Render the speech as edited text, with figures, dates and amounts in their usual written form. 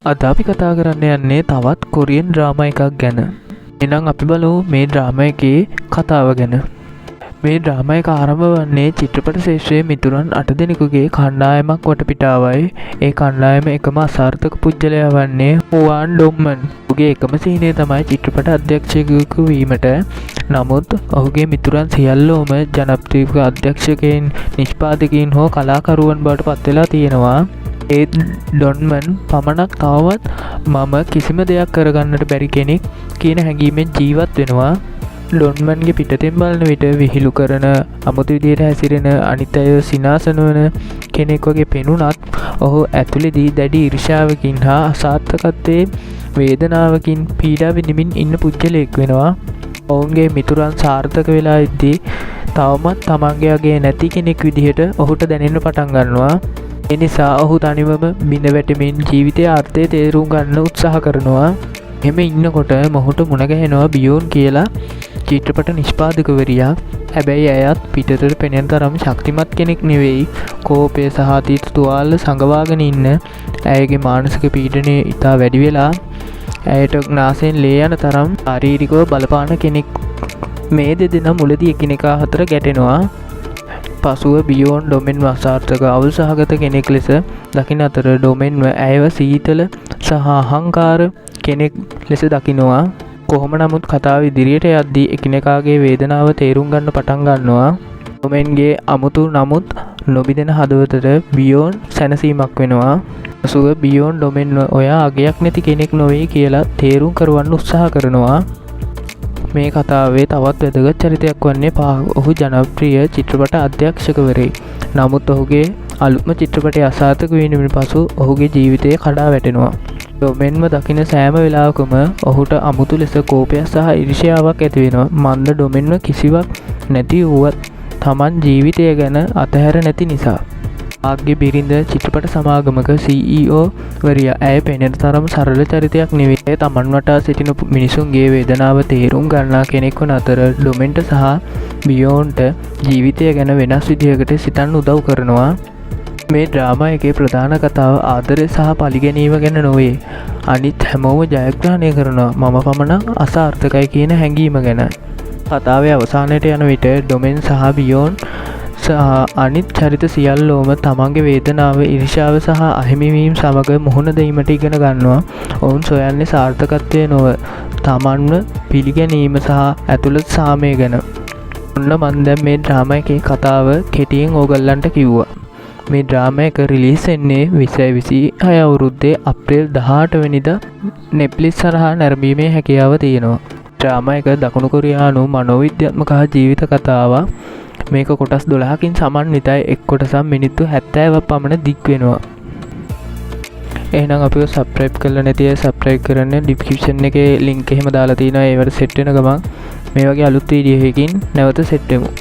අද අපි කතා කරන්න යන්නේ තවත් කොරියන් ඩ්‍රාමා එකක් ගැන. එහෙනම් අපි බලමු මේ ඩ්‍රාමා එකේ කතාව ගැන. මේ ඩ්‍රාමා එක ආරම්භ වන්නේ චිත්‍රපට ශාස්ත්‍රයේ මිතුරන් 8 දෙනෙකුගේ කණ්ඩායමක් වටපිටාවයි. ඒ කණ්ඩායම එකම අසාර්ථක පුජ්‍යලයා වන්නේ හුවාන් ඩොම්මන්. ඔහුගේ එකම සිහිනය තමයි චිත්‍රපට අධ්‍යක්ෂකයෙකු වීමට. නමුත් ඔහුගේ මිතුරන් සියල්ලෝම ජනප්‍රිය අධ්‍යක්ෂකයන්, නිෂ්පාදකයන් හෝ කලාකරුවන් බවට පත් වෙලා තියෙනවා. ඒ ඩොන්මන් පමණක් තවමත් මම කිසිම දෙයක් කරගන්නට බැරි කෙනෙක් කියන හැඟීමෙන් ජීවත් වෙනවා. ඩොන්මන්ගේ පිටතින් බලන විට විහිළු කරන, අමුතු විදිහට හැසිරෙන, අනිත් අය සිනාසන වන කෙනෙක් වගේ පෙනුනත් ඔහු ඇතුළේදී දැඩි ඊර්ෂ්‍යාවකින් හා අසාර්ථකත්වයේ වේදනාවකින් පීඩා විඳින්මින් ඉන්න පුජ්‍යලයෙක් වෙනවා. ඔවුන්ගේ මිතුරන් සාර්ථක වෙලා ඉද්දී තවමත් තමන්ගේ අගේ නැති කෙනෙක් විදිහට ඔහුට දැනෙන්න පටන් ගන්නවා. එනිසා ඔහු තනිවම බිඳ වැටෙමින් ජීවිතයේ අර්ථය තේරුම් ගන්න උත්සාහ කරනවා. එහෙම ඉන්නකොට මොහුට මුණ ගැහෙනවා බියෝන් කියලා චිත්‍රපට නිෂ්පාදකවරියක්. හැබැයි ඇයත් පිටතට පෙනෙන තරම් ශක්තිමත් කෙනෙක් නෙවෙයි. කෝපය සහ අතීත තුවාල සංගවාගෙන ඉන්න ඇයගේ මානසික පීඩනය ඉතා වැඩි වෙලා ඇයට නාසයෙන් ලේ යන තරම් ශාරීරිකව බලපාන කෙනෙක්. මේ දෙදෙනා මුලදී එකිනෙකා අතර ගැටෙනවා. පසුව බියෝන් ඩොමෙන්ව අසාර්ථක අවුල් සහගත කෙනෙක් ලෙස දකින අතර ඩොමෙන්ව ඇයව සීතල සහ අහංකාර කෙනෙක් ලෙස දකිනවා. කොහොම නමුත් කතාව ඉදිරියට යද්දී එකිනෙකාගේ වේදනාව තේරුම් ගන්න පටන් ගන්නවා. ඩොමෙන්ගේ අමුතු නමුත් නොබිදෙන හදවතට බියෝන් සැනසීමක් වෙනවා. පසුව බියෝන් ඩොමෙන්ව ඔයා අගයක් නැති කෙනෙක් නොවේ කියලා තේරුම් කරවන්න උත්සාහ කරනවා. මේ කතාවේ තවත් වැදගත් චරිතයක් වන්නේ ඔහු ජනප්‍රිය චිත්‍රපට අධ්‍යක්ෂකවරයෙක්. නමුත් ඔහුගේ අලුත්ම චිත්‍රපටය අසාර්ථක වීමෙන් පසු ඔහුගේ ජීවිතය කඩා වැටෙනවා. ඩොමෙන්ව දකින සෑම වෙලාවකම ඔහුට අමුතු ලෙස කෝපයක් සහ ඊර්ෂ්‍යාවක් ඇති වෙනවා. මන්ද ඩොමෙන්ව කිසිවක් නැති වුවත් Taman ජීවිතය ගැන අතහැර නැති නිසා. ආග්ගේ බිරිඳ චිත්‍රපට සමාගමක CEO වරියා. ඇය පෙනෙන තරම් සරල චරිතයක් නෙවෙයි. තමන් වටා සිටින මිනිසුන්ගේ වේදනාව තේරුම් ගන්නා කෙනෙක් වන අතර ඩොමෙන්ට සහ බියෝන්ට ජීවිතය ගැන වෙනස් විදිහකට සිතන්න උදව් කරනවා. මේ ඩ්‍රාමා එකේ ප්‍රධාන කතාව ආදරය සහ පරිගැනීම ගැන නොවේ. අනිත් හැමෝම ජයග්‍රහණය කරනවා. මම පමණක් අසාර්ථකයි කියන හැඟීම ගැන. කතාවේ අවසානයට යන විට ඩොමෙන් සහ බියෝන් අනිත් චරිත සියල්ලෝම තමන්ගේ වේදනාව, ඊර්ෂ්‍යාව සහ අහිමිවීම සමග මුහුණ දීමට ඉගෙන ගන්නවා. ඔවුන් සොයන්නේ සාර්ථකත්වය නොව තමන්ව පිළිගැනීම සහ ඇතුළත සාමය ගැන. ඔන්න මන් දැන් මේ ඩ්‍රාමා එකේ කතාව කෙටියෙන් ඕගොල්ලන්ට කිව්වා. මේ ඩ්‍රාමා එක රිලීස් වෙන්නේ 2026 අවුරුද්දේ අප්‍රේල් 18 වෙනිදා නෙට්ෆ්ලික්ස් හරහා නැරඹීමේ හැකියාව තියෙනවා. ඩ්‍රාමා එක දකුණු කොරියානු මනෝවිද්‍යාත්මක ජීවිත කතාවක්. මේක කොටස් 12කින් සමන්විතයි. එක් කොටසක් මිනිත්තු 70ක් පමණ දික් වෙනවා. එහෙනම් අපිව සබ්ස්ක්‍රයිබ් කරලා නැති අය සබ්ස්ක්‍රයිබ් කරන්න. ඩිස්ක්‍රිප්ෂන් එකේ ලින්ක් එහෙම දාලා තියෙනවා. ඒවට සෙට් වෙන ගමන් මේ වගේ අලුත් වීඩියෝ එකකින් නැවත සෙට් වෙමු.